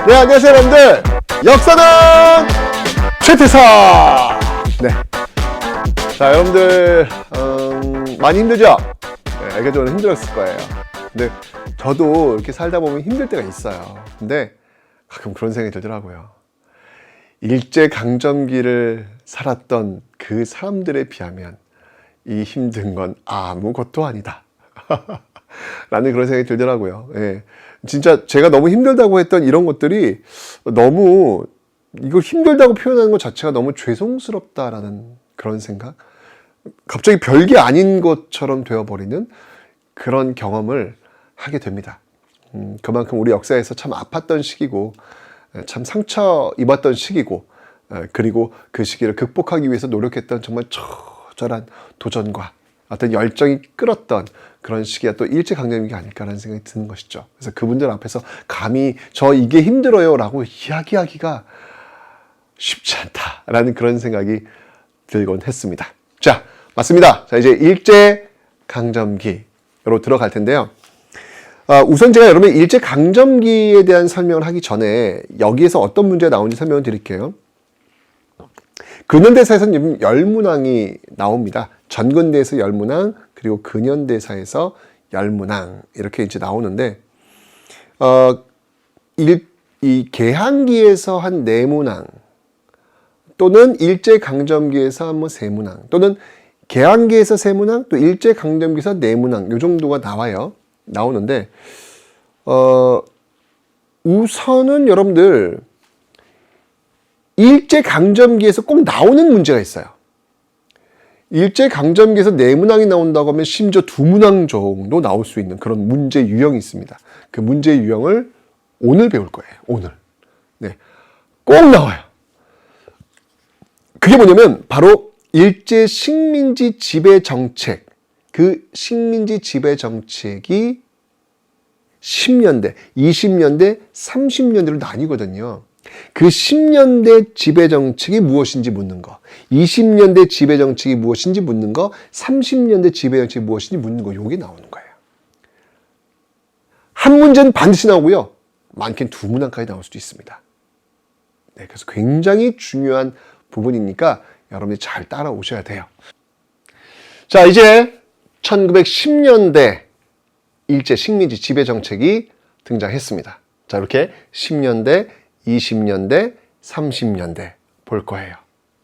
네, 안녕하세요, 여러분들. 역사는 최태사. 네. 자, 여러분들, 많이 힘들죠? 네, 알겠죠? 힘들었을 거예요. 근데 저도 이렇게 살다 보면 힘들 때가 있어요. 근데 가끔 그런 생각이 들더라고요. 일제강점기를 살았던 그 사람들에 비하면 이 힘든 건 아무것도 아니다. 라는 그런 생각이 들더라고요. 예. 진짜 제가 너무 힘들다고 했던 이런 것들이 너무 이걸 힘들다고 표현하는 것 자체가 너무 죄송스럽다라는 그런 생각? 갑자기 별게 아닌 것처럼 되어버리는 그런 경험을 하게 됩니다. 그만큼 우리 역사에서 참 아팠던 시기고 참 상처 입었던 시기고 그리고 그 시기를 극복하기 위해서 노력했던 정말 처절한 도전과 어떤 열정이 끌었던 그런 시기가 또 일제강점기가 아닐까라는 생각이 드는 것이죠. 그래서 그분들 앞에서 감히 저 이게 힘들어요 라고 이야기하기가 쉽지 않다라는 그런 생각이 들곤 했습니다. 자, 맞습니다. 자, 이제 일제강점기로 들어갈 텐데요. 우선 제가 여러분 일제강점기에 대한 설명을 하기 전에 여기에서 어떤 문제가 나오는지 설명을 드릴게요. 근현대사에서는 열문왕이 나옵니다. 전근대에서 열문왕, 그리고 근현대사에서 열문왕 이렇게 이제 나오는데 이 개항기에서 한 내문왕 또는 일제강점기에서 한 세문왕 또는 개항기에서 세문왕 또 일제강점기에서 내문왕 요 정도가 나오는데 우선은 여러분들 일제강점기에서 꼭 나오는 문제가 있어요. 일제강점기에서 내문왕이 나온다고 하면 심지어 두문왕 정도 나올 수 있는 그런 문제 유형이 있습니다. 그 문제 유형을 오늘 배울 거예요. 오늘. 네. 꼭 나와요. 그게 뭐냐면 바로 일제 식민지 지배 정책. 그 식민지 지배 정책이 10년대, 20년대, 30년대로 나뉘거든요. 그 10년대 지배정책이 무엇인지 묻는 거, 20년대 지배정책이 무엇인지 묻는 거, 30년대 지배정책이 무엇인지 묻는 거, 요게 나오는 거예요. 한 문제는 반드시 나오고요. 많게는 두 문항까지 나올 수도 있습니다. 네, 그래서 굉장히 중요한 부분이니까 여러분이 잘 따라오셔야 돼요. 자, 이제 1910년대 일제 식민지 지배정책이 등장했습니다. 자, 이렇게 10년대, 20년대, 30년대 볼 거예요.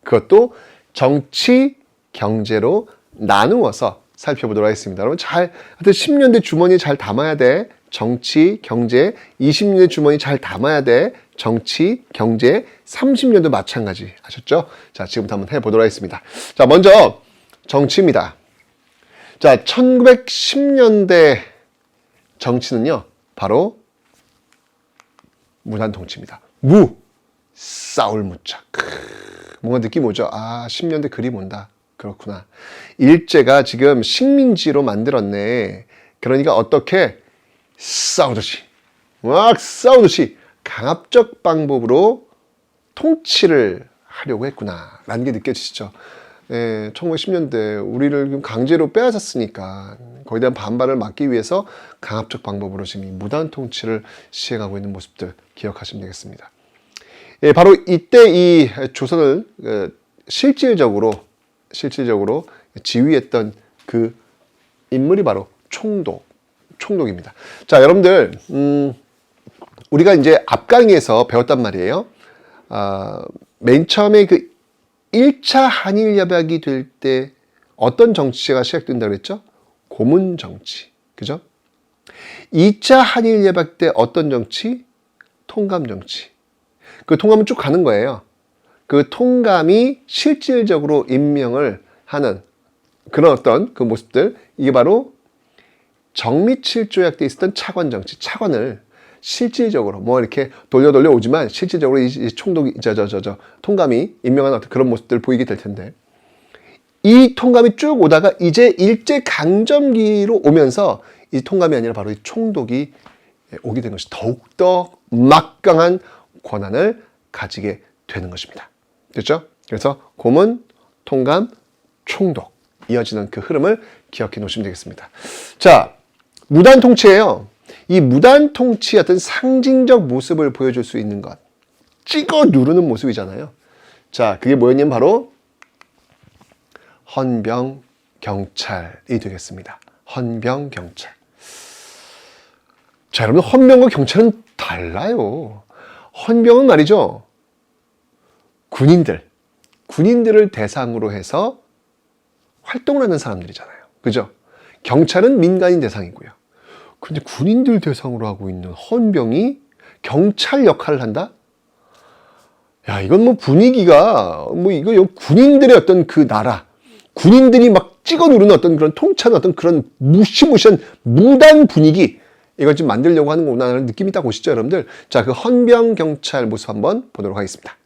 그것도 정치, 경제로 나누어서 살펴보도록 하겠습니다. 여러분 하여튼 10년대 주머니 잘 담아야 돼. 정치, 경제, 20년대 주머니 잘 담아야 돼. 정치, 경제, 30년도 마찬가지. 아셨죠? 자, 지금부터 한번 해보도록 하겠습니다. 자, 먼저 정치입니다. 자, 1910년대 정치는요, 바로 무단통치입니다. 싸울 무자. 뭔가 느낌 오죠? 10년대 그림 온다. 그렇구나. 일제가 지금 식민지로 만들었네. 그러니까 어떻게 싸우듯이, 막 싸우듯이 강압적 방법으로 통치를 하려고 했구나. 라는 게 느껴지시죠? 1910년대 우리를 강제로 빼앗았으니까 거기에 대한 반발을 막기 위해서 강압적 방법으로 지금 무단 통치를 시행하고 있는 모습들 기억하시면 되겠습니다. 바로 이때 이 조선을 실질적으로 지휘했던 그 인물이 바로 총독입니다. 자, 여러분들 우리가 이제 앞 강의에서 배웠단 말이에요. 맨 처음에 그 1차 한일협약이 될 때 어떤 정치가 시작된다고 그랬죠? 고문정치. 그죠? 2차 한일협약 때 어떤 정치? 통감정치. 그 통감은 쭉 가는 거예요. 그 통감이 실질적으로 임명을 하는 그런 어떤 그 모습들, 이게 바로 정미칠조약 때 있었던 차관정치, 차관을 실질적으로 뭐 이렇게 돌려 오지만 실질적으로 이 총독이 통감이 임명한 어떤 그런 모습들 보이게 될 텐데, 이 통감이 쭉 오다가 이제 일제강점기로 오면서 이 통감이 아니라 바로 이 총독이 오게 된 것이 더욱더 막강한 권한을 가지게 되는 것입니다. 됐죠? 그래서 고문, 통감, 총독 이어지는 그 흐름을 기억해 놓으시면 되겠습니다. 자, 무단 통치예요. 이 무단 통치의 어떤 상징적 모습을 보여줄 수 있는 것. 찍어 누르는 모습이잖아요. 자, 그게 뭐였냐면 바로 헌병 경찰이 되겠습니다. 헌병 경찰. 자, 여러분, 헌병과 경찰은 달라요. 헌병은 말이죠. 군인들을 대상으로 해서 활동을 하는 사람들이잖아요. 그죠? 경찰은 민간인 대상이고요. 근데 군인들 대상으로 하고 있는 헌병이 경찰 역할을 한다? 야, 이건 뭐 분위기가, 이거 군인들의 어떤 그 나라, 군인들이 막 찍어 누르는 어떤 그런 통치하는 어떤 그런 무시무시한 무단 분위기, 이걸 좀 만들려고 하는 거구나라는 느낌이 딱 오시죠, 여러분들? 자, 그 헌병 경찰 모습 한번 보도록 하겠습니다.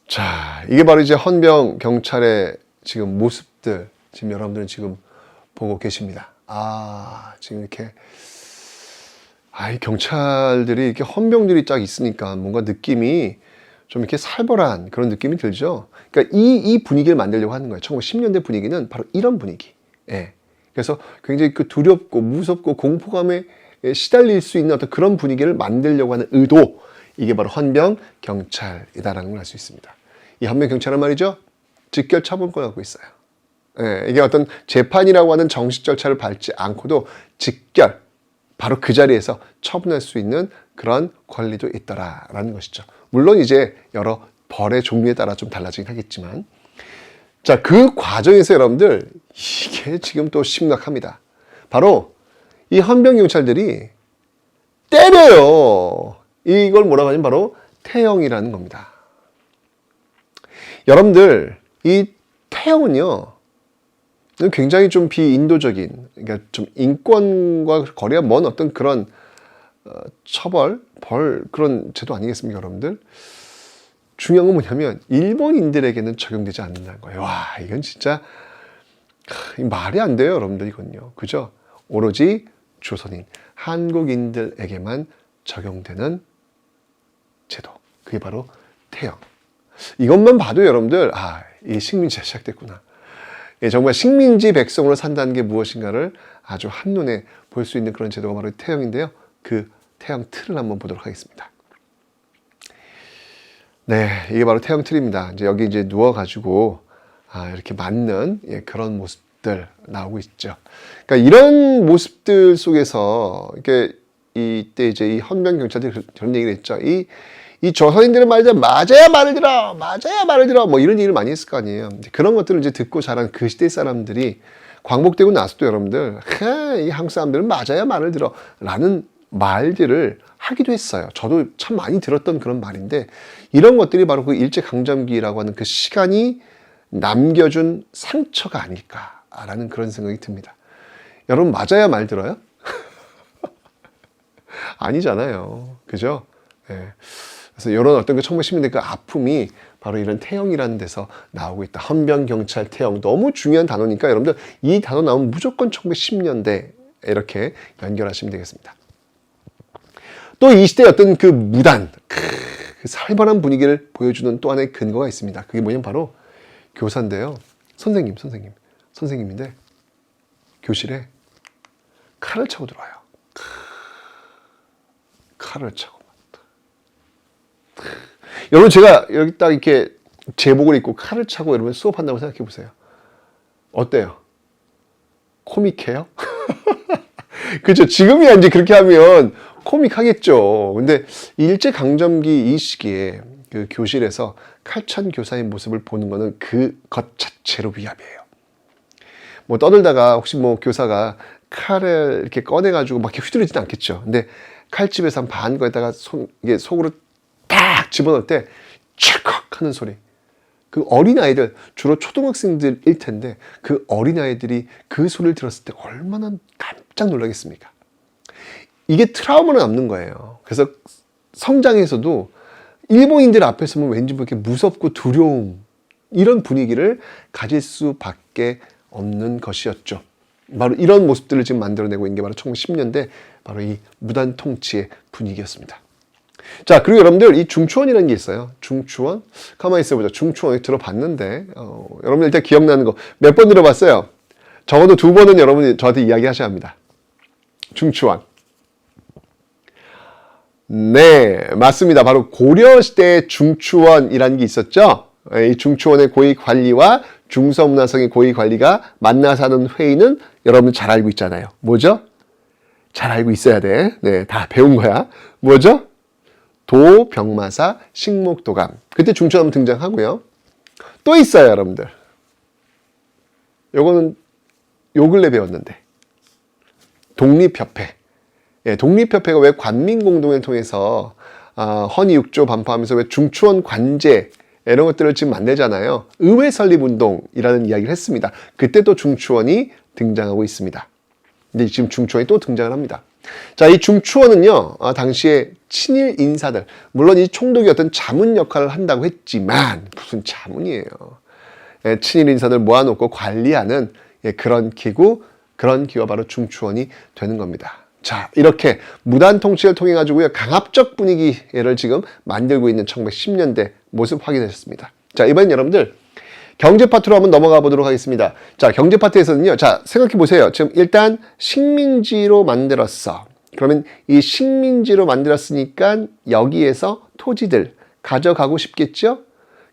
자, 이게 바로 이제 헌병 경찰의 지금 모습들, 지금 여러분들은 지금 보고 계십니다. 지금 이렇게, 이 경찰들이 이렇게 헌병들이 딱 있으니까 뭔가 느낌이 좀 이렇게 살벌한 그런 느낌이 들죠. 그러니까 이 분위기를 만들려고 하는 거예요. 1910년대 분위기는 바로 이런 분위기. 예. 그래서 굉장히 그 두렵고 무섭고 공포감에 시달릴 수 있는 어떤 그런 분위기를 만들려고 하는 의도. 이게 바로 헌병 경찰이다라는 걸 알 수 있습니다. 이 헌병 경찰은 말이죠. 직결 처분권을 갖고 있어요. 예, 이게 어떤 재판이라고 하는 정식 절차를 밟지 않고도 직결, 바로 그 자리에서 처분할 수 있는 그런 권리도 있더라라는 것이죠. 물론 이제 여러 벌의 종류에 따라 좀 달라지긴 하겠지만, 자, 그 과정에서 여러분들 이게 지금 또 심각합니다. 바로 이 헌병 경찰들이 때려요. 이걸 뭐라고 하냐면 바로 태형이라는 겁니다. 여러분들 이 태형은요, 굉장히 좀 비인도적인, 그러니까 좀 인권과 거리가 먼 어떤 그런 처벌, 벌 그런 제도 아니겠습니까, 여러분들? 중요한 건 뭐냐면 일본인들에게는 적용되지 않는다는 거예요. 와, 이건 진짜 말이 안 돼요, 여러분들. 이건요, 그죠? 오로지 조선인, 한국인들에게만 적용되는 제도. 그게 바로 태형. 이것만 봐도 여러분들, 이 식민지가 시작됐구나. 정말 식민지 백성으로 산다는 게 무엇인가를 아주 한눈에 볼 수 있는 그런 제도가 바로 태형인데요. 그 태형 틀을 한번 보도록 하겠습니다. 네, 이게 바로 태형 틀입니다. 이제 여기 이제 누워가지고 이렇게 맞는 그런 모습들 나오고 있죠. 그러니까 이런 모습들 속에서 이렇게 이때 이제 이 헌병 경찰들이 그런 얘기를 했죠. 이 조선인들은 말이죠. 맞아야 말을 들어. 뭐 이런 얘기를 많이 했을 거 아니에요. 그런 것들을 이제 듣고 자란 그 시대 사람들이 광복되고 나서도 여러분들, 이 한국 사람들은 맞아야 말을 들어. 라는 말들을 하기도 했어요. 저도 참 많이 들었던 그런 말인데, 이런 것들이 바로 그 일제강점기라고 하는 그 시간이 남겨준 상처가 아닐까라는 그런 생각이 듭니다. 여러분, 맞아야 말 들어요? 아니잖아요. 그죠? 네. 그래서 이런 어떤 그 1910년대 그 아픔이 바로 이런 태형이라는 데서 나오고 있다. 헌병 경찰 태형. 너무 중요한 단어니까 여러분들 이 단어 나오면 무조건 1910년대 이렇게 연결하시면 되겠습니다. 또 이 시대의 어떤 그 무단, 그 살벌한 분위기를 보여주는 또 하나의 근거가 있습니다. 그게 뭐냐면 바로 교사인데요. 선생님인데 교실에 칼을 차고 들어와요. 칼을 차고. 여러분, 제가 여기 딱 이렇게 제복을 입고 칼을 차고 여러분 수업한다고 생각해 보세요. 어때요? 코믹해요? 그렇죠. 지금이야 이제 그렇게 하면 코믹하겠죠. 근데 일제강점기 이 시기에 그 교실에서 칼찬 교사의 모습을 보는 거는 그것 자체로 위압이에요. 뭐 떠들다가 혹시 뭐 교사가 칼을 이렇게 꺼내가지고 막 이렇게 휘두르지는 않겠죠. 근데 칼집에서 한 반 거에다가 이게 속으로 딱 집어넣을 때 찰컥 하는 소리. 그 어린아이들, 주로 초등학생들일 텐데 그 어린아이들이 그 소리를 들었을 때 얼마나 깜짝 놀라겠습니까? 이게 트라우마로 남는 거예요. 그래서 성장에서도 일본인들 앞에 서면 왠지 뭐 이렇게 무섭고 두려움, 이런 분위기를 가질 수밖에 없는 것이었죠. 바로 이런 모습들을 지금 만들어내고 있는 게 바로 1910년대 바로 이 무단 통치의 분위기였습니다. 자, 그리고 여러분들 이 중추원이라는 게 있어요. 중추원? 가만히 있어보자. 중추원 들어봤는데 여러분들 일단 기억나는 거 몇 번 들어봤어요? 적어도 2번은 여러분이 저한테 이야기하셔야 합니다. 중추원. 네, 맞습니다. 바로 고려시대의 중추원이라는 게 있었죠. 이 중추원의 고위 관리와 중서문화성의 고위 관리가 만나서 하는 회의는 여러분 잘 알고 있잖아요. 뭐죠? 잘 알고 있어야 돼. 네, 다 배운 거야. 뭐죠? 도병마사 식목도감. 그때 중추원 등장하고요. 또 있어요, 여러분들. 요거는 요 근래 배웠는데. 독립협회. 예, 독립협회가 왜 관민공동회를 통해서 헌의육조 반포하면서 왜 중추원 관제 이런 것들을 지금 만들잖아요. 의회 설립운동이라는 이야기를 했습니다. 그때 또 중추원이 등장하고 있습니다. 근데 지금 중추원이 또 등장을 합니다. 자, 이 중추원은요, 당시에 친일 인사들, 물론 이 총독이 어떤 자문 역할을 한다고 했지만, 무슨 자문이에요. 예, 친일 인사들 모아놓고 관리하는 그런 기구, 그런 기구가 바로 중추원이 되는 겁니다. 자, 이렇게 무단 통치를 통해 가지고요, 강압적 분위기를 지금 만들고 있는 1910년대 모습 확인하셨습니다. 자, 이번엔 여러분들 경제 파트로 한번 넘어가 보도록 하겠습니다. 자, 경제 파트에서는요, 자, 생각해 보세요. 지금 일단 식민지로 만들었어. 그러면 이 식민지로 만들었으니까 여기에서 토지들 가져가고 싶겠죠?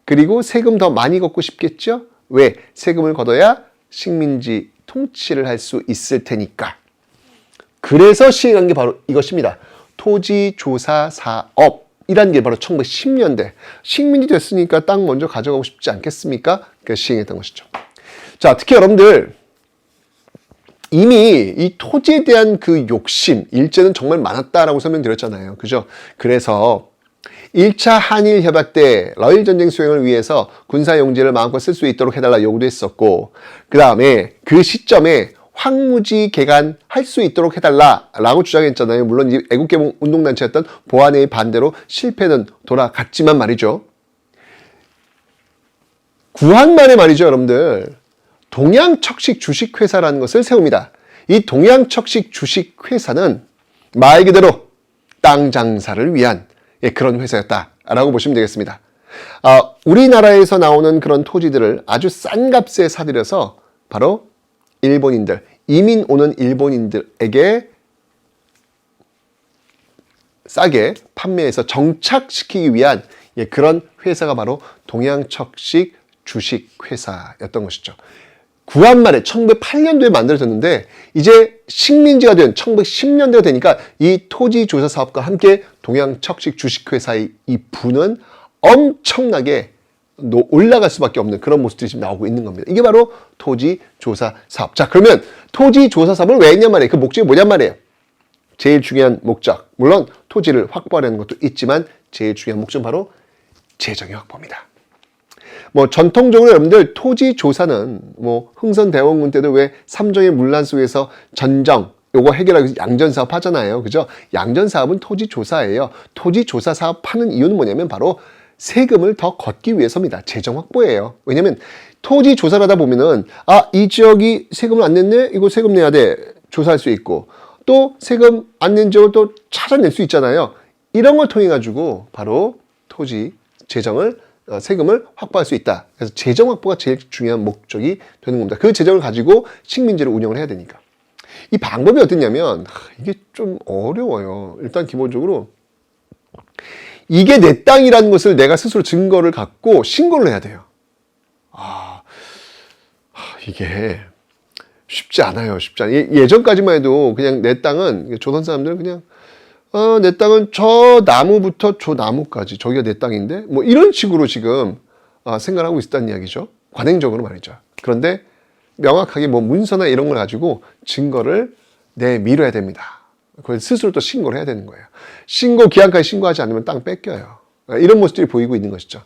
그리고 세금 더 많이 걷고 싶겠죠? 왜? 세금을 걷어야 식민지 통치를 할 수 있을 테니까. 그래서 시행한 게 바로 이것입니다. 토지조사사업이라는 게 바로 1910년대. 식민지 됐으니까 땅 먼저 가져가고 싶지 않겠습니까? 그래서 시행했던 것이죠. 자, 특히 여러분들 이미 이 토지에 대한 그 욕심, 일제는 정말 많았다라고 설명드렸잖아요. 그죠? 그래서 1차 한일 협약 때 러일 전쟁 수행을 위해서 군사 용지를 마음껏 쓸 수 있도록 해달라 요구도 했었고, 그 다음에 그 시점에 황무지 개간할 수 있도록 해달라라고 주장했잖아요. 물론 이 애국개봉 운동단체였던 보안회의 반대로 실패는 돌아갔지만 말이죠. 구한 말에 말이죠, 여러분들. 동양척식 주식회사라는 것을 세웁니다. 이 동양척식 주식회사는 말 그대로 땅 장사를 위한 그런 회사였다라고 보시면 되겠습니다. 우리나라에서 나오는 그런 토지들을 아주 싼 값에 사들여서 바로 일본인들, 이민 오는 일본인들에게 싸게 판매해서 정착시키기 위한 그런 회사가 바로 동양척식 주식회사였던 것이죠. 구한 말에 1908년도에 만들어졌는데 이제 식민지가 된 1910년대가 되니까 이 토지조사 사업과 함께 동양척식 주식회사의 이 부는 엄청나게 올라갈 수밖에 없는 그런 모습들이 지금 나오고 있는 겁니다. 이게 바로 토지조사 사업. 자, 그러면 토지조사 사업을 왜 했냔 말이에요. 그 목적이 뭐냔 말이에요. 제일 중요한 목적. 물론 토지를 확보하려는 것도 있지만 제일 중요한 목적은 바로 재정의 확보입니다. 뭐 전통적으로 여러분들 토지 조사는 뭐 흥선대원군 때도 왜 삼정의 문란 속에서 전정 요거 해결하기 위해서 양전사업 하잖아요. 그죠? 양전사업은 토지 조사예요. 토지 조사 사업 하는 이유는 뭐냐면 바로 세금을 더 걷기 위해서입니다. 재정 확보예요. 왜냐면 토지 조사를 하다 보면은 이 지역이 세금을 안 냈네? 이거 세금 내야 돼. 조사할 수 있고 또 세금 안 낸 지역을 또 찾아낼 수 있잖아요. 이런 걸 통해 가지고 바로 토지 재정을 세금을 확보할 수 있다. 그래서 재정 확보가 제일 중요한 목적이 되는 겁니다. 그 재정을 가지고 식민지를 운영을 해야 되니까. 이 방법이 어땠냐면 이게 좀 어려워요. 일단 기본적으로 이게 내 땅이라는 것을 내가 스스로 증거를 갖고 신고를 해야 돼요. 이게 쉽지 않아요. 쉽지 않아요. 예전까지만 해도 그냥 내 땅은 조선 사람들은 그냥 내 땅은 저 나무부터 저 나무까지 저기가 내 땅인데 뭐 이런 식으로 지금 생각을 하고 있었다는 이야기죠. 관행적으로 말이죠. 그런데 명확하게 뭐 문서나 이런 걸 가지고 증거를 내밀어야 됩니다. 그걸 스스로 또 신고를 해야 되는 거예요. 신고 기한까지 신고하지 않으면 땅 뺏겨요. 이런 모습들이 보이고 있는 것이죠.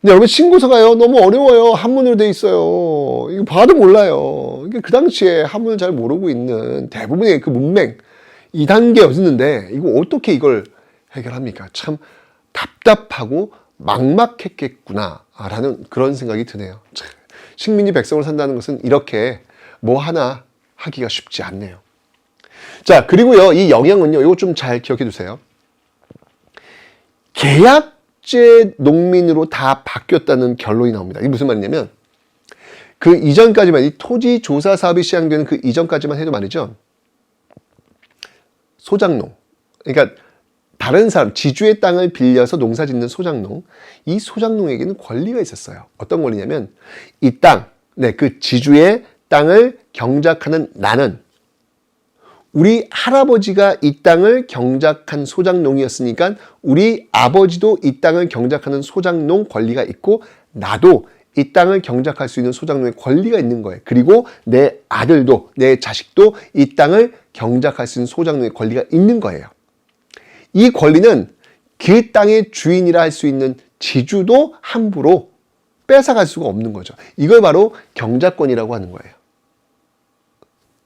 근데 여러분 신고서가요 너무 어려워요. 한문으로 돼 있어요. 이거 봐도 몰라요. 이게 그 당시에 한문을 잘 모르고 있는 대부분의 그 문맹 2단계였는데 이거 어떻게 이걸 해결합니까? 참 답답하고 막막했겠구나 라는 그런 생각이 드네요. 참, 식민지 백성을 산다는 것은 이렇게 뭐 하나 하기가 쉽지 않네요. 자, 그리고요 이 영향은요 이거 좀 잘 기억해 두세요. 계약제 농민으로 다 바뀌었다는 결론이 나옵니다. 이게 무슨 말이냐면 그 이전까지만 이 토지 조사 사업이 시행되는 그 이전까지만 해도 말이죠. 소작농, 그러니까 다른 사람, 지주의 땅을 빌려서 농사 짓는 소작농, 이 소작농에게는 권리가 있었어요. 어떤 권리냐면 이 땅, 그 지주의 땅을 경작하는 나는 우리 할아버지가 이 땅을 경작한 소작농이었으니까 우리 아버지도 이 땅을 경작하는 소작농 권리가 있고 나도 이 땅을 경작할 수 있는 소작농의 권리가 있는 거예요. 그리고 내 아들도 내 자식도 이 땅을 경작할 수 있는 소작농의 권리가 있는 거예요. 이 권리는 그 땅의 주인이라 할 수 있는 지주도 함부로 뺏어갈 수가 없는 거죠. 이걸 바로 경작권이라고 하는 거예요.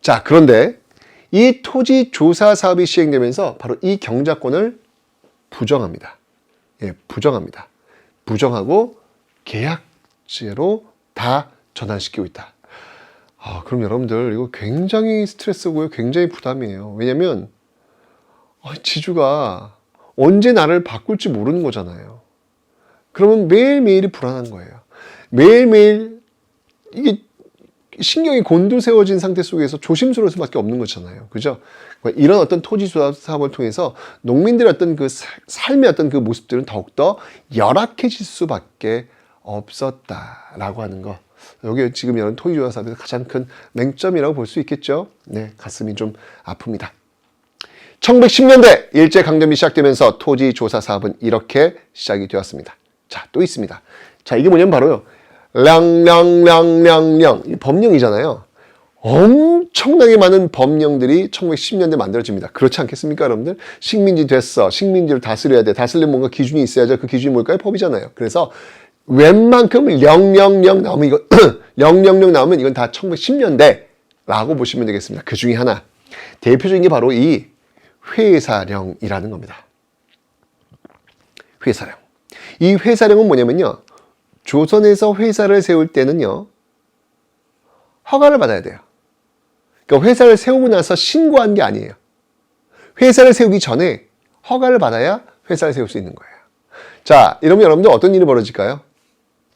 자, 그런데 이 토지 조사 사업이 시행되면서 바로 이 경작권을 부정합니다. 부정합니다. 부정하고 계약제로 다 전환시키고 있다. 그럼 여러분들 이거 굉장히 스트레스고요. 굉장히 부담이에요. 왜냐면 지주가 언제 나를 바꿀지 모르는 거잖아요. 그러면 매일매일이 불안한 거예요. 매일매일 이게 신경이 곤두세워진 상태 속에서 조심스러울 수밖에 없는 거잖아요. 그죠? 이런 어떤 토지 조사 사업을 통해서 농민들의 어떤 그 삶의 어떤 그 모습들은 더욱더 열악해질 수밖에 없었다라고 하는 거. 여기 지금 이런 토지 조사 사업에서 가장 큰 맹점이라고 볼 수 있겠죠. 네, 가슴이 좀 아픕니다. 1910년대 일제강점기 시작되면서 토지 조사 사업은 이렇게 시작이 되었습니다. 자, 또 있습니다. 자, 이게 뭐냐면 바로요. 량량량량량 법령이잖아요. 엄청나게 많은 법령들이 1910년대 만들어집니다. 그렇지 않겠습니까, 여러분들? 식민지 됐어. 식민지를 다스려야 돼. 다스리려면 뭔가 기준이 있어야죠. 그 기준이 뭘까요? 법이잖아요. 그래서 웬만큼 000 나오면 이거 000 나오면 이건 다 1910년대라고 보시면 되겠습니다. 그 중에 하나. 대표적인 게 바로 이 회사령이라는 겁니다. 회사령. 이 회사령은 뭐냐면요. 조선에서 회사를 세울 때는요. 허가를 받아야 돼요. 그러니까 회사를 세우고 나서 신고한 게 아니에요. 회사를 세우기 전에 허가를 받아야 회사를 세울 수 있는 거예요. 자, 이러면 여러분들 어떤 일이 벌어질까요?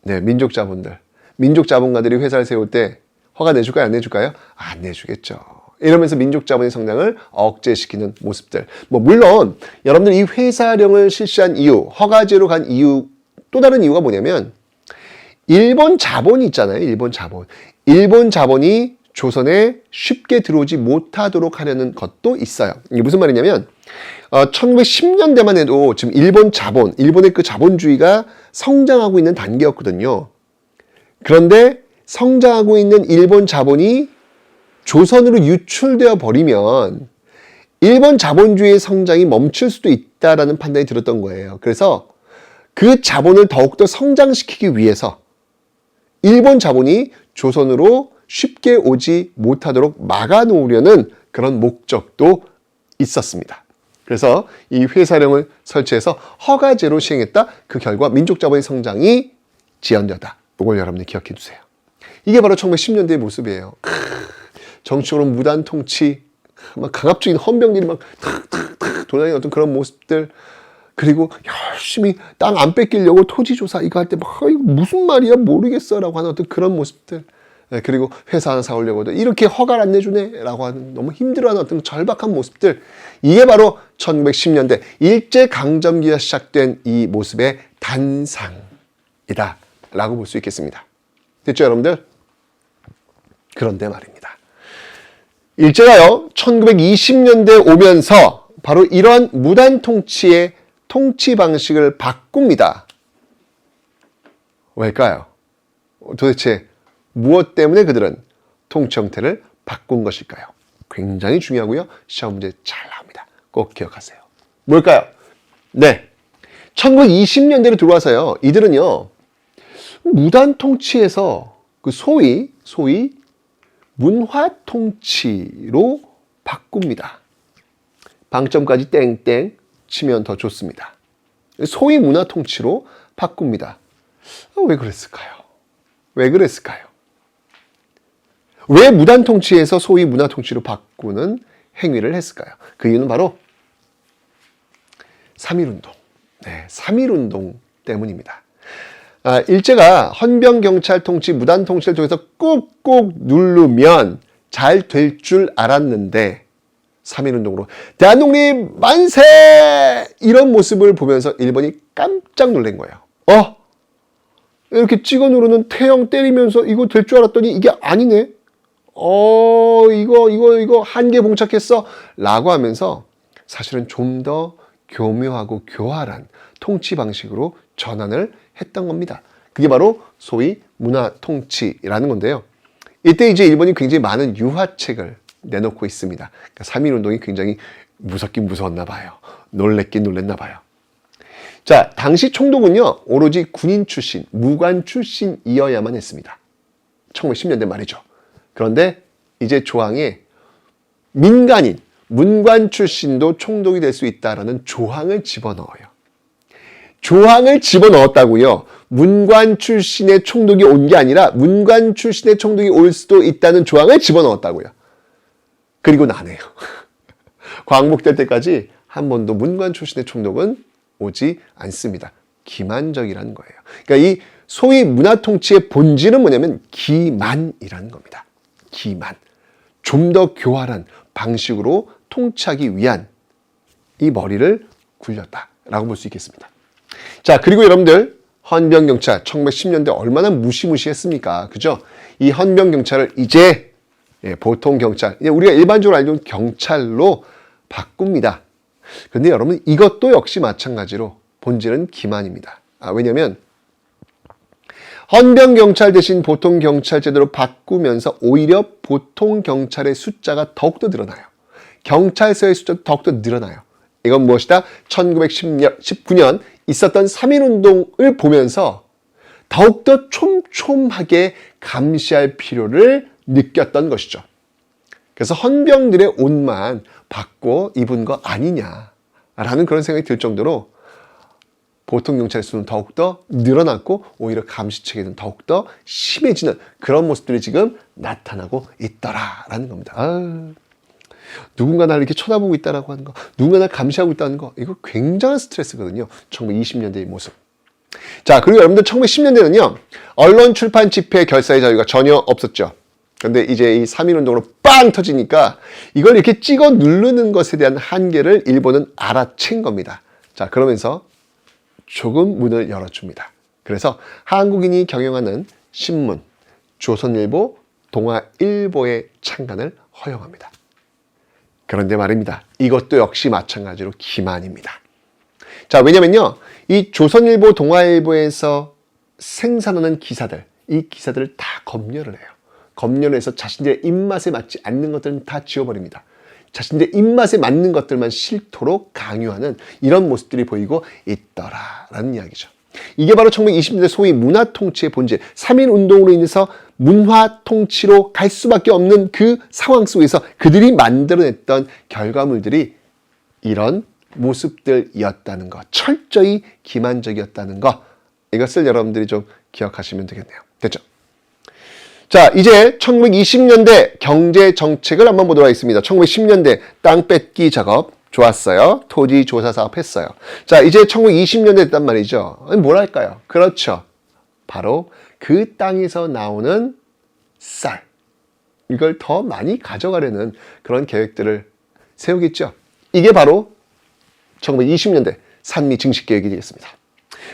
네, 민족자본들. 민족자본가들이 회사를 세울 때 허가 내줄까요? 안 내줄까요? 안 내주겠죠. 이러면서 민족자본의 성장을 억제시키는 모습들. 물론 여러분들 이 회사령을 실시한 이유, 허가제로 간 이유, 또 다른 이유가 뭐냐면 일본 자본이 있잖아요. 일본 자본. 일본 자본이 조선에 쉽게 들어오지 못하도록 하려는 것도 있어요. 이게 무슨 말이냐면 1910년대만 해도 지금 일본 자본, 일본의 그 자본주의가 성장하고 있는 단계였거든요. 그런데 성장하고 있는 일본 자본이 조선으로 유출되어 버리면 일본 자본주의의 성장이 멈출 수도 있다라는 판단이 들었던 거예요. 그래서 그 자본을 더욱더 성장시키기 위해서 일본 자본이 조선으로 쉽게 오지 못하도록 막아놓으려는 그런 목적도 있었습니다. 그래서 이 회사령을 설치해서 허가제로 시행했다. 그 결과 민족자본의 성장이 지연되었다. 이걸 여러분들 기억해 두세요. 이게 바로 1910년대의 모습이에요. 정치적으로 무단 통치, 막 강압적인 헌병들이 막 탁탁탁 돌아다니는 어떤 그런 모습들, 그리고 열심히 땅 안 뺏기려고 토지조사 이거 할 때 막 이거 무슨 말이야 모르겠어라고 하는 어떤 그런 모습들, 그리고 회사 하나 사오려고도 이렇게 허가를 안 내주네라고 하는 너무 힘들어하는 어떤 절박한 모습들, 이게 바로 1910년대 일제강점기가 시작된 이 모습의 단상이다라고 볼 수 있겠습니다. 됐죠, 여러분들? 그런데 말입니다. 일제가요 1920년대 오면서 바로 이러한 무단 통치의 통치 방식을 바꿉니다. 왜일까요? 도대체 무엇 때문에 그들은 통치 형태를 바꾼 것일까요? 굉장히 중요하고요. 시험 문제 잘 나옵니다. 꼭 기억하세요. 뭘까요? 네, 1920년대로 들어와서요. 이들은요 무단 통치에서 그 소위 문화 통치로 바꿉니다. 방점까지 땡땡 치면 더 좋습니다. 소위 문화 통치로 바꿉니다. 왜 그랬을까요? 왜 그랬을까요? 왜 무단 통치에서 소위 문화 통치로 바꾸는 행위를 했을까요? 그 이유는 바로 3.1운동. 네, 3.1운동 때문입니다. 일제가 헌병 경찰 통치, 무단 통치를 통해서 꾹꾹 누르면 잘 될 줄 알았는데 3.1운동으로 대한독립 만세! 이런 모습을 보면서 일본이 깜짝 놀란 거예요. 이렇게 찍어 누르는 태형 때리면서 이거 될 줄 알았더니 이게 아니네. 이거 한계 봉착했어. 라고 하면서 사실은 좀 더 교묘하고 교활한 통치 방식으로 전환을 했던 겁니다. 그게 바로 소위 문화 통치라는 건데요. 이때 이제 일본이 굉장히 많은 유화책을 내놓고 있습니다. 그러니까 3.1운동이 굉장히 무섭긴 무서웠나 봐요. 놀랬긴 놀랬나 봐요. 자, 당시 총독은요, 오로지 군인 출신, 무관 출신이어야만 했습니다. 1910년대 말이죠. 그런데 이제 조항에 민간인, 문관 출신도 총독이 될 수 있다라는 조항을 집어넣어요. 조항을 집어넣었다고요. 문관 출신의 총독이 온 게 아니라 문관 출신의 총독이 올 수도 있다는 조항을 집어넣었다고요. 그리고 나네요. 광복될 때까지 한 번도 문관 출신의 총독은 오지 않습니다. 기만적이라는 거예요. 그러니까 이 소위 문화통치의 본질은 뭐냐면 기만이라는 겁니다. 기만. 좀 더 교활한 방식으로 통치하기 위한 이 머리를 굴렸다라고 볼 수 있겠습니다. 자, 그리고 여러분들 헌병경찰 1910년대 얼마나 무시무시했습니까? 그죠? 이 헌병경찰을 이제 보통 경찰, 우리가 일반적으로 알고 있는 경찰로 바꿉니다. 그런데 여러분 이것도 역시 마찬가지로 본질은 기만입니다. 왜냐하면 헌병경찰 대신 보통경찰 제도로 바꾸면서 오히려 보통경찰의 숫자가 더욱더 늘어나요. 경찰서의 숫자도 더욱더 늘어나요. 이건 무엇이다? 1919년 있었던 3.1운동을 보면서 더욱더 촘촘하게 감시할 필요를 느꼈던 것이죠. 그래서 헌병들의 옷만 바꿔 입은 거 아니냐라는 그런 생각이 들 정도로 보통 경찰의 수는 더욱더 늘어났고 오히려 감시 체계는 더욱더 심해지는 그런 모습들이 지금 나타나고 있더라라는 겁니다. 누군가 나를 이렇게 쳐다보고 있다라고 하는 거, 누군가 나를 감시하고 있다는 거, 이거 굉장한 스트레스거든요. 1920년대의 모습. 자, 그리고 여러분들 1910년대는요, 언론, 출판, 집회, 결사의 자유가 전혀 없었죠. 근데 이제 이 3.1운동으로 빵 터지니까 이걸 이렇게 찍어 누르는 것에 대한 한계를 일본은 알아챈 겁니다. 자, 그러면서 조금 문을 열어줍니다. 그래서 한국인이 경영하는 신문, 조선일보, 동아일보의 창간을 허용합니다. 그런데 말입니다. 이것도 역시 마찬가지로 기만입니다. 자, 왜냐면요, 이 조선일보, 동아일보에서 생산하는 기사들, 이 기사들을 다 검열을 해요. 검열을 해서 자신들의 입맛에 맞지 않는 것들은 다 지워버립니다. 자신들의 입맛에 맞는 것들만 싫도록 강요하는 이런 모습들이 보이고 있더라라는 이야기죠. 이게 바로 1920년대 소위 문화통치의 본질, 3.1운동으로 인해서 문화통치로 갈 수밖에 없는 그 상황 속에서 그들이 만들어냈던 결과물들이 이런 모습들이었다는 것, 철저히 기만적이었다는 것, 이것을 여러분들이 좀 기억하시면 되겠네요. 됐죠? 자, 이제 1920년대 경제 정책을 한번 보도록 하겠습니다. 1910년대 땅 뺏기 작업 좋았어요. 토지 조사 사업 했어요. 자, 이제 1920년대 됐단 말이죠. 뭐랄까요? 그렇죠. 바로 그 땅에서 나오는 쌀, 이걸 더 많이 가져가려는 그런 계획들을 세우겠죠. 이게 바로 1920년대 산미 증식 계획이 되겠습니다.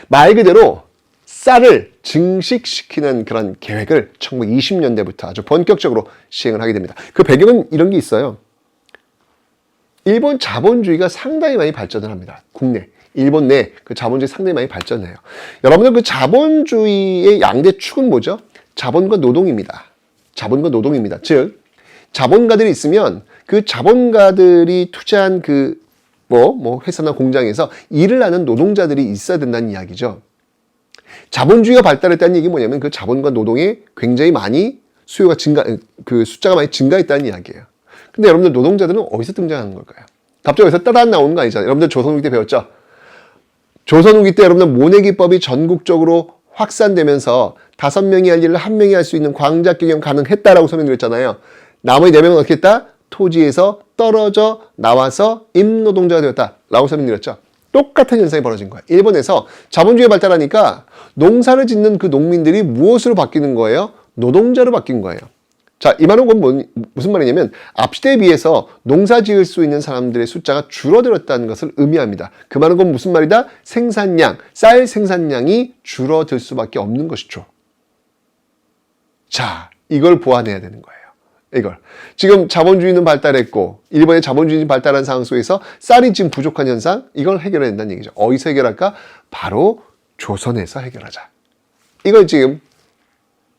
말 그대로 쌀을 증식시키는 그런 계획을 1920년대부터 아주 본격적으로 시행을 하게 됩니다. 그 배경은 이런 게 있어요. 일본 자본주의가 상당히 많이 발전을 합니다. 국내, 일본 내 그 자본주의 상당히 많이 발전해요. 여러분들 그 자본주의의 양대 축은 뭐죠? 자본과 노동입니다. 자본과 노동입니다. 즉, 자본가들이 있으면 그 자본가들이 투자한 그 회사나 공장에서 일을 하는 노동자들이 있어야 된다는 이야기죠. 자본주의가 발달했다는 얘기는 뭐냐면 그 자본과 노동에 굉장히 많이 수요가 그 숫자가 많이 증가했다는 이야기예요. 근데 여러분들 노동자들은 어디서 등장하는 걸까요? 갑자기 어디서 따단 나오는 거 아니잖아요. 여러분들 조선 후기 때 배웠죠? 조선 후기 때 여러분들 모내기법이 전국적으로 확산되면서 5명이 할 일을 1명이 할 수 있는 광작 경영 가능했다라고 설명드렸잖아요. 나머지 4명은 어떻게 했다? 토지에서 떨어져 나와서 임노동자가 되었다라고 설명드렸죠. 똑같은 현상이 벌어진 거예요. 일본에서 자본주의가 발달하니까 농사를 짓는 그 농민들이 무엇으로 바뀌는 거예요? 노동자로 바뀐 거예요. 자, 이 말은 무슨 말이냐면 앞시대에 비해서 농사 지을 수 있는 사람들의 숫자가 줄어들었다는 것을 의미합니다. 그 말은 무슨 말이다? 생산량, 쌀 생산량이 줄어들 수밖에 없는 것이죠. 자, 이걸 보완해야 되는 거예요. 이걸. 지금 자본주의는 발달했고 일본의 자본주의는 발달한 상황 속에서 쌀이 지금 부족한 현상, 이걸 해결해야 된다는 얘기죠. 어디서 해결할까? 바로 조선에서 해결하자. 이걸 지금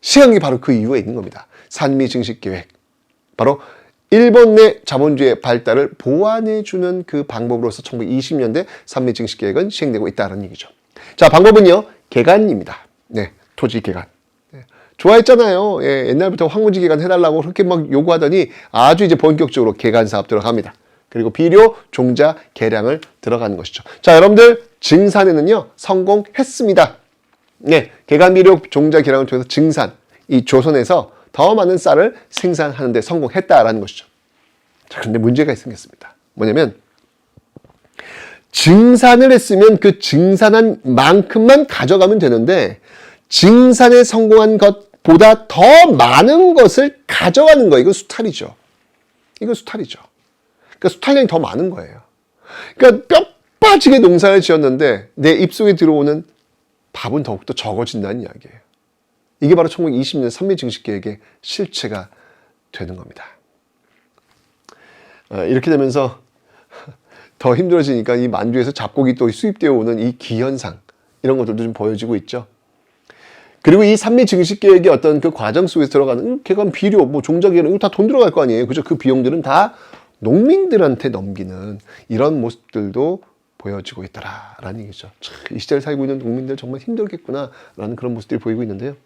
시행한 게 바로 그 이유에 있는 겁니다. 산미 증식 계획. 바로 일본 내 자본주의의 발달을 보완해주는 그 방법으로서 1920년대 산미 증식 계획은 시행되고 있다는 얘기죠. 자, 방법은요, 개간입니다. 네, 토지 개간. 네, 좋아했잖아요. 예, 옛날부터 황무지 개간 해달라고 그렇게 막 요구하더니 아주 이제 본격적으로 개간 사업 들어갑니다. 그리고 비료, 종자, 개량을 들어가는 것이죠. 자, 여러분들 증산에는요, 성공했습니다. 네, 개간 비료, 종자, 개량을 통해서 증산, 이 조선에서 더 많은 쌀을 생산하는 데 성공했다라는 것이죠. 자, 그런데 문제가 생겼습니다. 뭐냐면 증산을 했으면 그 증산한 만큼만 가져가면 되는데 증산에 성공한 것보다 더 많은 것을 가져가는 거예요. 이건 수탈이죠. 이건 수탈이죠. 그러니까 수탈량이 더 많은 거예요. 그러니까 뼈 빠지게 농사를 지었는데 내 입속에 들어오는 밥은 더욱더 적어진다는 이야기예요. 이게 바로 1920년 산미 증식 계획의 실체가 되는 겁니다. 이렇게 되면서 더 힘들어지니까 이 만주에서 잡곡이 또 수입되어 오는 이 기현상, 이런 것들도 좀 보여지고 있죠. 그리고 이 산미 증식 계획의 어떤 그 과정 속에서 들어가는 개간 비료, 뭐 종자 개량, 이거 다 돈 들어갈 거 아니에요. 그죠? 그 비용들은 다 농민들한테 넘기는 이런 모습들도 보여지고 있더라라는 얘기죠. 참, 이 시대를 살고 있는 농민들 정말 힘들겠구나라는 그런 모습들이 보이고 있는데요.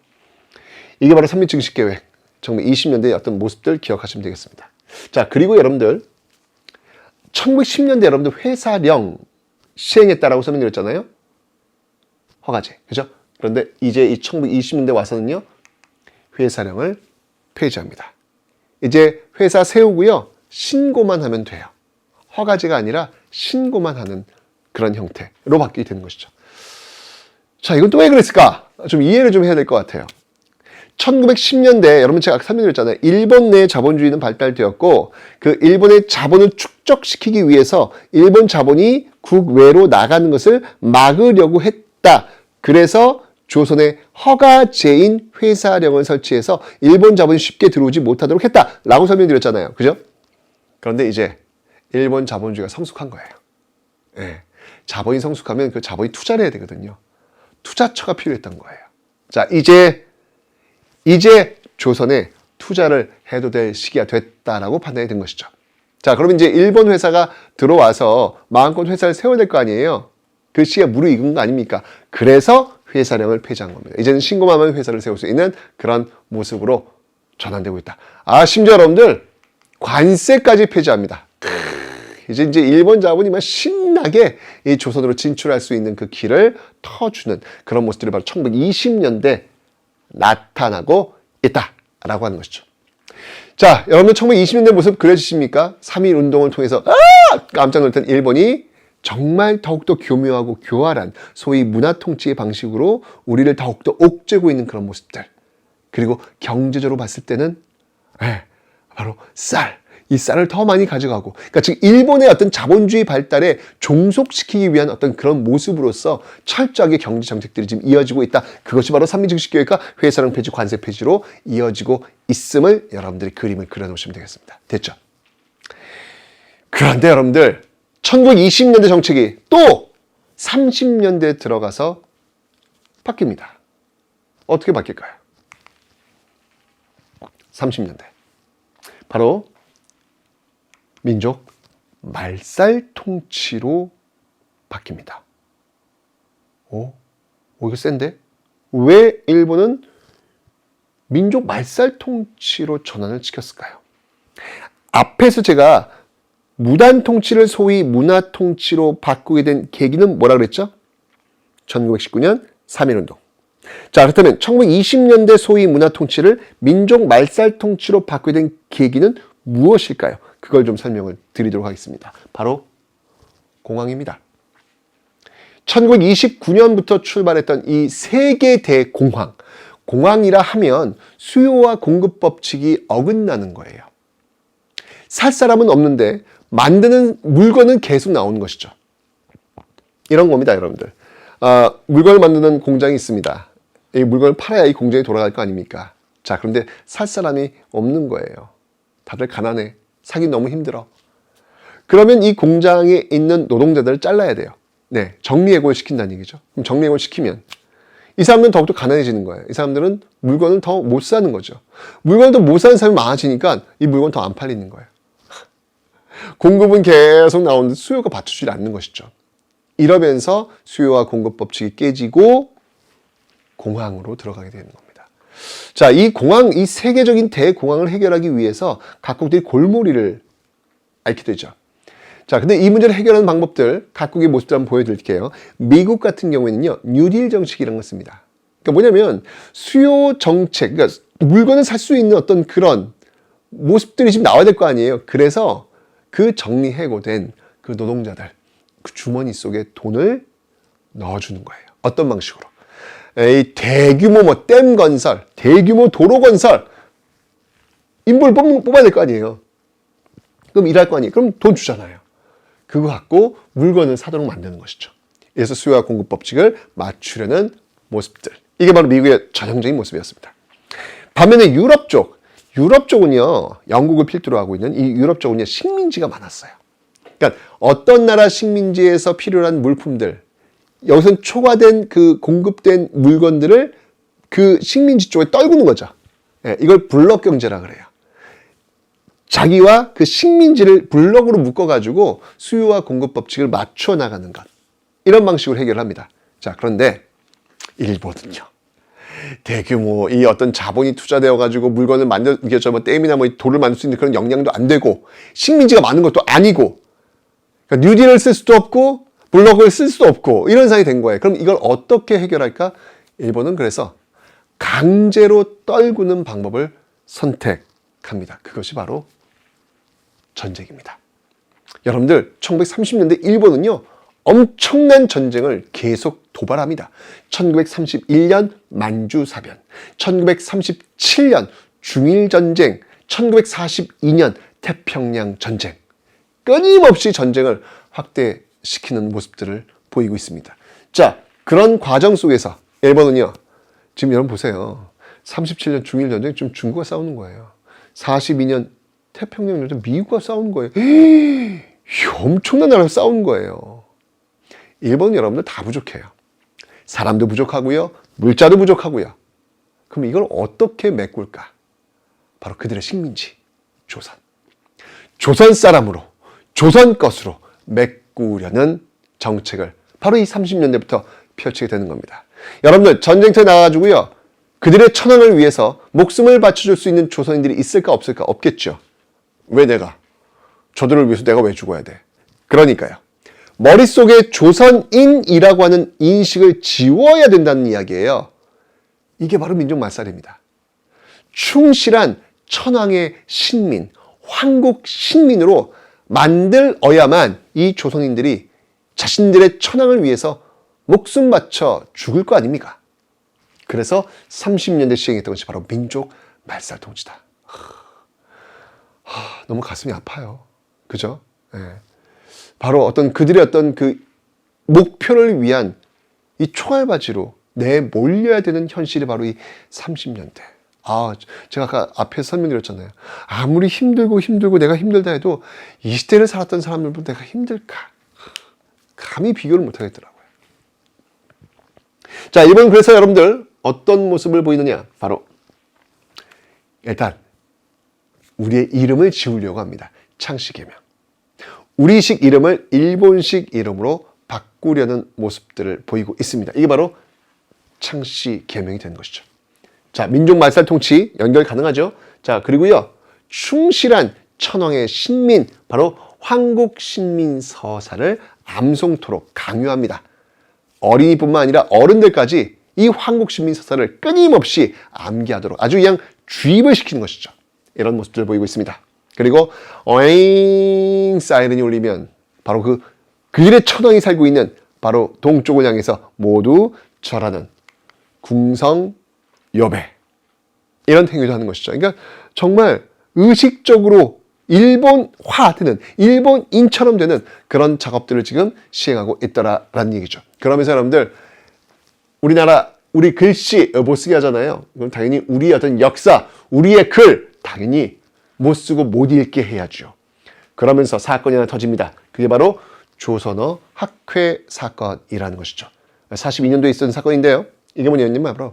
이게 바로 산미 증식 계획, 1920년대의 어떤 모습들 기억하시면 되겠습니다. 자, 그리고 여러분들 1910년대 여러분들 회사령 시행했다라고 설명드렸잖아요. 허가제, 그죠? 그런데 이제 이 1920년대 와서는요, 회사령을 폐지합니다. 이제 회사 세우고요, 신고만 하면 돼요. 허가제가 아니라 신고만 하는 그런 형태로 바뀌게 되는 것이죠. 자, 이건 또 왜 그랬을까? 좀 이해를 좀 해야 될 것 같아요. 1910년대 여러분 제가 아까 설명드렸잖아요. 일본 내 자본주의는 발달되었고 그 일본의 자본을 축적시키기 위해서 일본 자본이 국외로 나가는 것을 막으려고 했다. 그래서 조선의 허가제인 회사령을 설치해서 일본 자본이 쉽게 들어오지 못하도록 했다라고 설명드렸잖아요. 그죠? 그런데 이제 일본 자본주의가 성숙한 거예요. 예. 자본이 성숙하면 그 자본이 투자를 해야 되거든요. 투자처가 필요했던 거예요. 자, 이제 조선에 투자를 해도 될 시기가 됐다라고 판단이 된 것이죠. 자, 그러면 이제 일본 회사가 들어와서 마음껏 회사를 세워야 될 거 아니에요. 그 시기가 무르익은 거 아닙니까? 그래서 회사령을 폐지한 겁니다. 이제는 신고만 하면 회사를 세울 수 있는 그런 모습으로 전환되고 있다. 아, 심지어 여러분들 관세까지 폐지합니다. 이제 일본 자본이 막 신나게 이 조선으로 진출할 수 있는 그 길을 터주는 그런 모습들이 바로 1920년대 나타나고 있다라고 하는 것이죠. 자, 여러분 1920년대 모습 그려지십니까? 3.1 운동을 통해서 깜짝 놀랐던 일본이 정말 더욱더 교묘하고 교활한 소위 문화 통치의 방식으로 우리를 더욱더 옥죄고 있는 그런 모습들. 그리고 경제적으로 봤을 때는 바로 이 쌀을 더 많이 가져가고, 그러니까 즉 일본의 어떤 자본주의 발달에 종속시키기 위한 어떤 그런 모습으로서 철저하게 경제 정책들이 지금 이어지고 있다. 그것이 바로 산미 증식 계획과 회사령 폐지, 관세 폐지로 이어지고 있음을 여러분들이 그림을 그려놓으시면 되겠습니다. 됐죠? 그런데 여러분들 1920년대 정책이 또 30년대에 들어가서 바뀝니다. 어떻게 바뀔까요? 30년대. 바로 민족 말살 통치로 바뀝니다. 이거 센데? 왜 일본은 민족 말살 통치로 전환을 시켰을까요? 앞에서 제가 무단 통치를 소위 문화 통치로 바꾸게 된 계기는 뭐라 그랬죠? 1919년 3.1운동. 자, 그렇다면 1920년대 소위 문화 통치를 민족 말살 통치로 바꾸게 된 계기는 무엇일까요? 그걸 좀 설명을 드리도록 하겠습니다. 바로 공황입니다. 1929년부터 출발했던 이 세계 대공황. 공황이라 하면 수요와 공급 법칙이 어긋나는 거예요. 살 사람은 없는데 만드는 물건은 계속 나오는 것이죠. 이런 겁니다, 여러분들. 물건을 만드는 공장이 있습니다. 이 물건을 팔아야 이 공장이 돌아갈 거 아닙니까? 자, 그런데 살 사람이 없는 거예요. 다들 가난해. 사기 너무 힘들어. 그러면 이 공장에 있는 노동자들을 잘라야 돼요. 네, 정리해고를 시킨다는 얘기죠. 그럼 정리해고를 시키면 이 사람들은 더욱더 가난해지는 거예요. 이 사람들은 물건을 더 못 사는 거죠. 물건을 더 못 사는 사람이 많아지니까 이 물건 더 안 팔리는 거예요. 공급은 계속 나오는데 수요가 받쳐주지 않는 것이죠. 이러면서 수요와 공급 법칙이 깨지고 공황으로 들어가게 되는 겁니다. 자, 이 세계적인 대공황을 해결하기 위해서 각국들이 골몰이를 앓게 되죠. 자, 근데 이 문제를 해결하는 방법들, 각국의 모습들 한번 보여드릴게요. 미국 같은 경우에는요, 뉴딜 정책이라는 걸 씁니다. 그러니까 뭐냐면, 수요 정책, 그러니까 물건을 살 수 있는 어떤 그런 모습들이 지금 나와야 될 거 아니에요. 그래서 그 정리해고된 그 노동자들, 그 주머니 속에 돈을 넣어주는 거예요. 어떤 방식으로? 이 대규모 댐 건설, 대규모 도로 건설, 인부를 뽑아야 될 거 아니에요. 그럼 일할 거 아니에요. 그럼 돈 주잖아요. 그거 갖고 물건을 사도록 만드는 것이죠. 그래서 수요와 공급 법칙을 맞추려는 모습들. 이게 바로 미국의 전형적인 모습이었습니다. 반면에 유럽 쪽은요, 영국을 필두로 하고 있는 이 유럽 쪽은요, 식민지가 많았어요. 그러니까 어떤 나라 식민지에서 필요한 물품들, 여기서 초과된 그 공급된 물건들을 그 식민지 쪽에 떨구는 거죠. 예, 이걸 블록 경제라 그래요. 자기와 그 식민지를 블록으로 묶어가지고 수요와 공급 법칙을 맞춰 나가는 것. 이런 방식으로 해결합니다. 자, 그런데 일본은요. 대규모 이 어떤 자본이 투자되어가지고 물건을 댐이나 돌을 만들 수 있는 그런 역량도 안 되고 식민지가 많은 것도 아니고 그러니까 뉴딜을 쓸 수도 없고 블록을 쓸 수도 없고 이런 상황이 된 거예요. 그럼 이걸 어떻게 해결할까? 일본은 그래서 강제로 떨구는 방법을 선택합니다. 그것이 바로 전쟁입니다. 여러분들 1930년대 일본은요 엄청난 전쟁을 계속 도발합니다. 1931년 만주사변, 1937년 중일전쟁, 1942년 태평양 전쟁, 끊임없이 전쟁을 확대시키는 모습들을 보이고 있습니다. 자, 그런 과정 속에서 일본은요, 지금 여러분 보세요. 37년 중일전쟁 지금 중국과 싸우는 거예요. 42년 태평양 전쟁 미국과 싸우는 거예요. 엄청난 나라가 싸우는 거예요. 일본은 여러분들 다 부족해요. 사람도 부족하고요. 물자도 부족하고요. 그럼 이걸 어떻게 메꿀까? 바로 그들의 식민지, 조선. 조선 사람으로, 조선 것으로 메꾸려는 정책을 바로 이 30년대부터 펼치게 되는 겁니다. 여러분들 전쟁터에 나가가지고요. 그들의 천황을 위해서 목숨을 바쳐줄 수 있는 조선인들이 있을까 없을까? 없겠죠. 왜 내가? 저들을 위해서 내가 왜 죽어야 돼? 그러니까요. 머릿속에 조선인이라고 하는 인식을 지워야 된다는 이야기예요. 이게 바로 민족말살입니다. 충실한 천황의 신민, 황국 신민으로 만들어야만 이 조선인들이 자신들의 천황을 위해서 목숨 바쳐 죽을 거 아닙니까? 그래서 30년대 시행했던 것이 바로 민족말살 통치다. 너무 가슴이 아파요. 그죠? 네. 바로 그들의 어떤 그 목표를 위한 이 총알바지로 내몰려야 되는 현실이 바로 이 30년대. 제가 아까 앞에서 설명드렸잖아요. 아무리 힘들고 내가 힘들다 해도 이 시대를 살았던 사람들보다 내가 힘들까? 감히 비교를 못 하겠더라고요. 자, 이번 그래서 여러분들 어떤 모습을 보이느냐? 바로 일단 우리의 이름을 지우려고 합니다. 창씨개명. 우리식 이름을 일본식 이름으로 바꾸려는 모습들을 보이고 있습니다. 이게 바로 창씨개명이 되는 것이죠. 자, 민족말살 통치 연결 가능하죠? 자, 그리고요, 충실한 천황의 신민, 바로 황국신민서사를 암송토록 강요합니다. 어린이뿐만 아니라 어른들까지 이 황국신민서사를 끊임없이 암기하도록 아주 그냥 주입을 시키는 것이죠. 이런 모습들을 보이고 있습니다. 그리고 어잉 사이렌이 울리면 바로 그들의 천황이 살고 있는 바로 동쪽을 향해서 모두 절하는 궁성 여배. 이런 행위도 하는 것이죠. 그러니까 정말 의식적으로 일본화되는, 일본인처럼 되는 그런 작업들을 지금 시행하고 있더라라는 얘기죠. 그러면서 여러분들, 우리 글씨 못 쓰게 하잖아요. 그럼 당연히 우리의 어떤 역사, 우리의 글 당연히 못 쓰고 못 읽게 해야죠. 그러면서 사건이 하나 터집니다. 그게 바로 조선어 학회 사건이라는 것이죠. 42년도에 있었던 사건인데요. 이게 뭐냐면 바로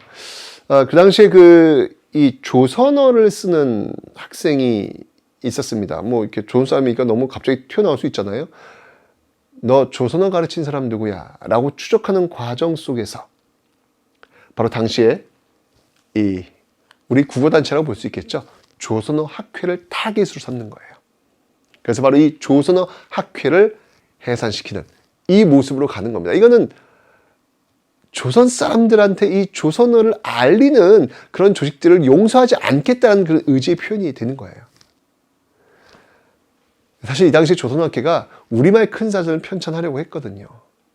그 당시에 이 조선어를 쓰는 학생이 있었습니다. 뭐 이렇게 좋은 사람이니까 너무 갑자기 튀어나올 수 있잖아요. 너 조선어 가르친 사람 누구야? 라고 추적하는 과정 속에서 바로 당시에 우리 국어단체라고 볼 수 있겠죠. 조선어 학회를 타깃으로 삼는 거예요. 그래서 바로 이 조선어 학회를 해산시키는 이 모습으로 가는 겁니다. 이거는 조선 사람들한테 이 조선어를 알리는 그런 조직들을 용서하지 않겠다는 그런 의지의 표현이 되는 거예요. 사실 이 당시 조선어학회가 우리말 큰 사전을 편찬하려고 했거든요.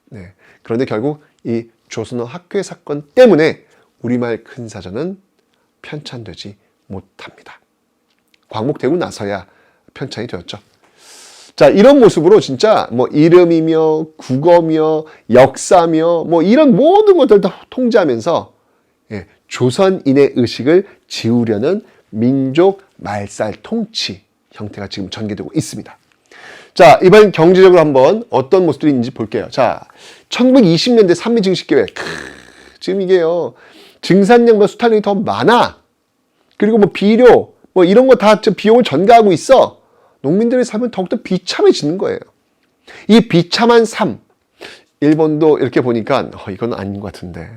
네. 그런데 결국 이 조선어 학회 사건 때문에 우리말 큰 사전은 편찬되지 못합니다. 광복되고 나서야 편찬이 되었죠. 자, 이런 모습으로 진짜 뭐 이름이며 국어며 역사며 뭐 이런 모든 것들을 다 통제하면서 조선인의 의식을 지우려는 민족 말살 통치 형태가 지금 전개되고 있습니다. 자, 이번 경제적으로 한번 어떤 모습들이 있는지 볼게요. 자, 1920년대 삼미증식계획. 지금 이게요, 증산량보다 수탈량이 더 많아. 그리고 뭐 비료, 뭐 이런 거 다 비용을 전가하고 있어. 농민들의 삶은 더욱더 비참해지는 거예요. 이 비참한 삶, 일본도 이렇게 보니까 이건 아닌 것 같은데.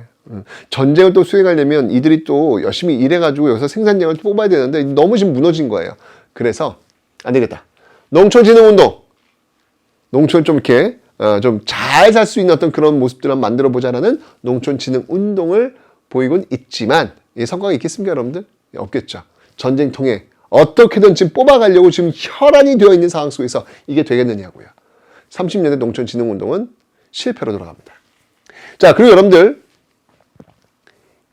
전쟁을 또 수행하려면 이들이 또 열심히 일해가지고 여기서 생산량을 뽑아야 되는데 너무 지금 무너진 거예요. 그래서 안 되겠다. 농촌진흥운동. 농촌 좀 이렇게 좀 잘 살 수 있는 어떤 그런 모습들을 만들어 보자라는 농촌진흥운동을 보이곤 있지만 이 성과가 있겠습니까, 여러분들? 없겠죠. 전쟁 통해 어떻게든 지금 뽑아가려고 지금 혈안이 되어 있는 상황 속에서 이게 되겠느냐고요. 30년대 농촌진흥운동은 실패로 돌아갑니다. 자, 그리고 여러분들,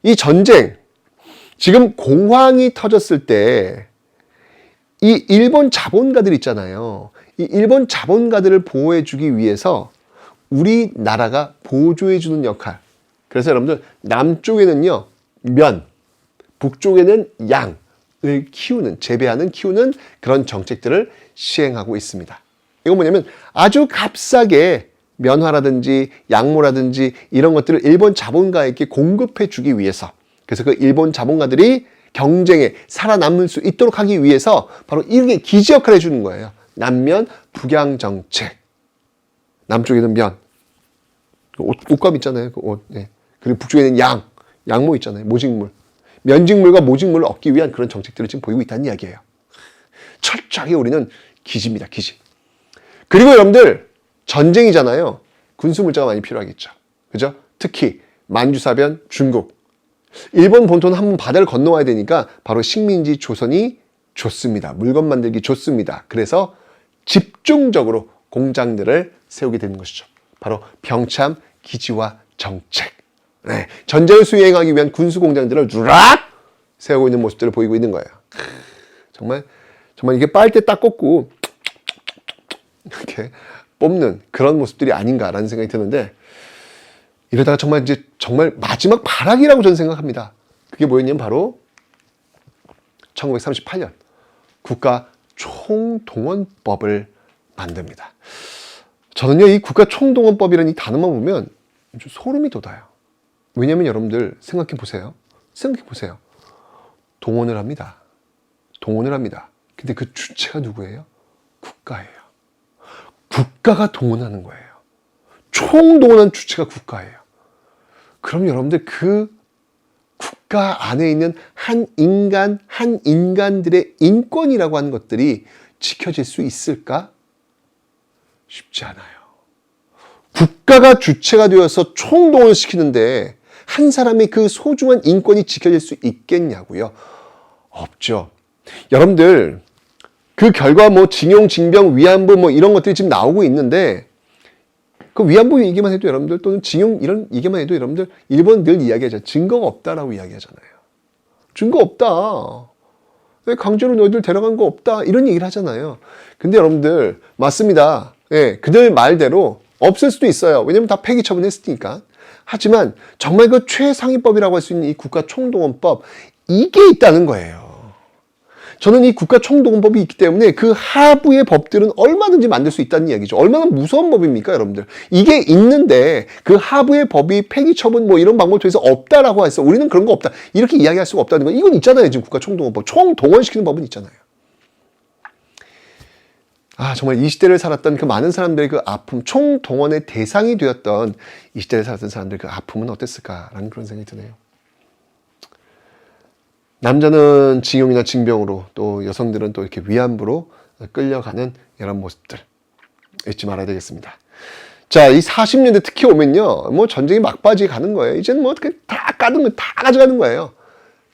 이 전쟁, 지금 공황이 터졌을 때 이 일본 자본가들 있잖아요. 이 일본 자본가들을 보호해주기 위해서 우리나라가 보조해주는 역할. 그래서 여러분들, 남쪽에는요, 면, 북쪽에는 양을 키우는, 재배하는, 키우는 그런 정책들을 시행하고 있습니다. 이건 뭐냐면 아주 값싸게 면화라든지 양모라든지 이런 것들을 일본 자본가에게 공급해 주기 위해서, 그래서 그 일본 자본가들이 경쟁에 살아남을 수 있도록 하기 위해서 바로 이렇게 기지 역할을 해주는 거예요. 남면 북양 정책. 남쪽에는 면, 옷감 있잖아요. 그 옷. 네. 그리고 북쪽에는 양모 있잖아요. 모직물. 면직물과 모직물을 얻기 위한 그런 정책들을 지금 보이고 있다는 이야기예요. 철저하게 우리는 기지입니다. 기지. 그리고 여러분들, 전쟁이잖아요. 군수물자가 많이 필요하겠죠. 그죠? 특히 만주사변, 중국. 일본 본토는 한번 바다를 건너와야 되니까 바로 식민지 조선이 좋습니다. 물건 만들기 좋습니다. 그래서 집중적으로 공장들을 세우게 되는 것이죠. 바로 병참, 기지화 정책. 네, 전쟁을 수행하기 위한 군수 공장들을 쫙 세우고 있는 모습들을 보이고 있는 거예요. 정말 이게 빨대 딱 꽂고 이렇게 뽑는 그런 모습들이 아닌가라는 생각이 드는데, 이러다가 정말 마지막 발악이라고 저는 생각합니다. 그게 뭐였냐면 바로 1938년 국가 총동원법을 만듭니다. 저는요, 이 국가 총동원법이라는 이 단어만 보면 좀 소름이 돋아요. 왜냐면 여러분들 생각해 보세요. 동원을 합니다. 근데 그 주체가 누구예요? 국가예요. 국가가 동원하는 거예요. 총동원한 주체가 국가예요. 그럼 여러분들 그 국가 안에 있는 한 인간들의 인권이라고 하는 것들이 지켜질 수 있을까? 쉽지 않아요. 국가가 주체가 되어서 총동원을 시키는데 한 사람의 그 소중한 인권이 지켜질 수 있겠냐고요? 없죠. 여러분들, 그 결과 뭐 징용, 징병, 위안부 뭐 이런 것들이 지금 나오고 있는데, 그 위안부 얘기만 해도 여러분들, 또는 징용 이런 얘기만 해도 여러분들, 일본 늘 이야기하죠. 증거가 없다라고 이야기하잖아요. 증거 없다. 왜 강제로 너희들 데려간 거 없다. 이런 얘기를 하잖아요. 근데 여러분들 맞습니다. 예, 그들 말대로 없을 수도 있어요. 왜냐면 다 폐기 처분했으니까. 하지만 정말 그 최상위법이라고 할 수 있는 이 국가총동원법, 이게 있다는 거예요. 저는 이 국가총동원법이 있기 때문에 그 하부의 법들은 얼마든지 만들 수 있다는 이야기죠. 얼마나 무서운 법입니까, 여러분들? 이게 있는데 그 하부의 법이 폐기 처분 뭐 이런 방법을 통해서 없다라고 해서 우리는 그런 거 없다. 이렇게 이야기할 수가 없다는 거. 이건 있잖아요. 지금 국가총동원법. 총동원시키는 법은 있잖아요. 아, 정말 이 시대를 살았던 그 많은 사람들의 그 아픔, 총동원의 대상이 되었던 이 시대를 살았던 사람들의 그 아픔은 어땠을까라는 그런 생각이 드네요. 남자는 징용이나 징병으로, 또 여성들은 또 이렇게 위안부로 끌려가는 이런 모습들 잊지 말아야 되겠습니다. 자, 이 40년대 특히 오면요, 뭐 전쟁이 막바지에 가는 거예요. 이제는 뭐 어떻게 다 까는 거, 다 가져가는 거예요.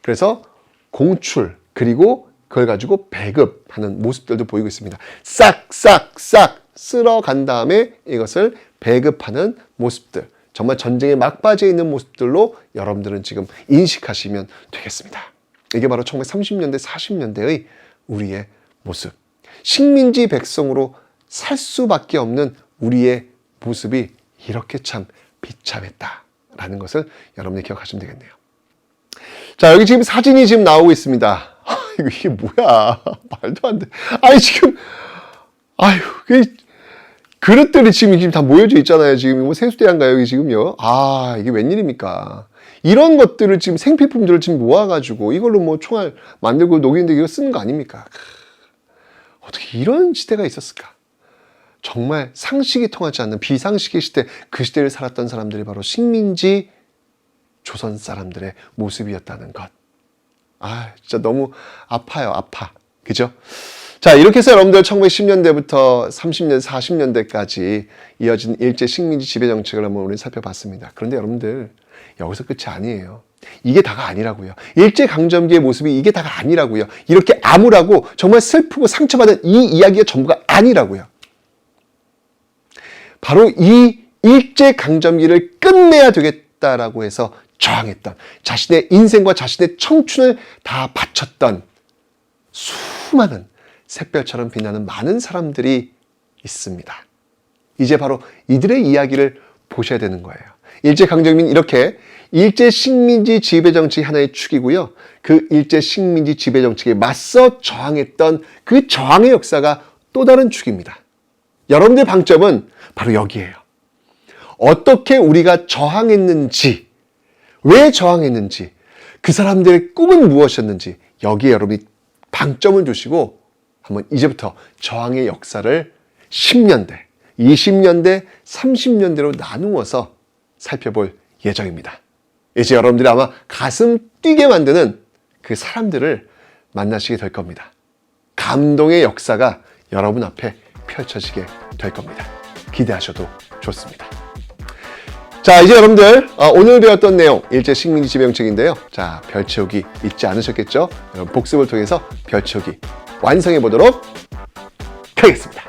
그래서 공출, 그리고 그걸 가지고 배급하는 모습들도 보이고 있습니다. 싹싹싹 쓸어간 다음에 이것을 배급하는 모습들, 정말 전쟁의 막바지에 있는 모습들로 여러분들은 지금 인식하시면 되겠습니다. 이게 바로 1930년대, 40년대의 우리의 모습. 식민지 백성으로 살 수밖에 없는 우리의 모습이 이렇게 참 비참했다라는 것을 여러분이 기억하시면 되겠네요. 자, 여기 지금 사진이 지금 나오고 있습니다. 이게 뭐야. 말도 안 돼. 아니, 지금, 아유, 그릇들이 지금 다 모여져 있잖아요. 지금 뭐 세수대인가요? 여기 지금요. 아, 이게 웬일입니까? 이런 것들을 지금 생필품들을 지금 모아가지고 이걸로 뭐 총알 만들고 녹이는데 이거 쓰는 거 아닙니까? 어떻게 이런 시대가 있었을까? 정말 상식이 통하지 않는 비상식의 시대, 그 시대를 살았던 사람들이 바로 식민지 조선 사람들의 모습이었다는 것. 아, 진짜 너무 아파요, 아파. 그죠? 자, 이렇게 해서 여러분들 1910년대부터 30년, 40년대까지 이어진 일제 식민지 지배 정책을 한번 우리 살펴봤습니다. 그런데 여러분들, 여기서 끝이 아니에요. 이게 다가 아니라고요. 일제강점기의 모습이 이게 다가 아니라고요. 이렇게 암울하고 정말 슬프고 상처받은 이 이야기가 전부가 아니라고요. 바로 이 일제강점기를 끝내야 되겠다라고 해서 저항했던, 자신의 인생과 자신의 청춘을 다 바쳤던 수많은 샛별처럼 빛나는 많은 사람들이 있습니다. 이제 바로 이들의 이야기를 보셔야 되는 거예요. 일제강점기는 이렇게 일제 식민지 지배 정책이 하나의 축이고요. 그 일제 식민지 지배 정책에 맞서 저항했던 그 저항의 역사가 또 다른 축입니다. 여러분들의 방점은 바로 여기에요. 어떻게 우리가 저항했는지, 왜 저항했는지, 그 사람들의 꿈은 무엇이었는지 여기에 여러분이 방점을 두시고 한번 이제부터 저항의 역사를 10년대, 20년대, 30년대로 나누어서 살펴볼 예정입니다. 이제 여러분들이 아마 가슴 뛰게 만드는 그 사람들을 만나시게 될 겁니다. 감동의 역사가 여러분 앞에 펼쳐지게 될 겁니다. 기대하셔도 좋습니다. 자, 이제 여러분들 오늘 배웠던 내용 일제 식민지 지배 정책인데요. 자, 별 채우기 잊지 않으셨겠죠? 여러분 복습을 통해서 별 채우기 완성해 보도록 하겠습니다.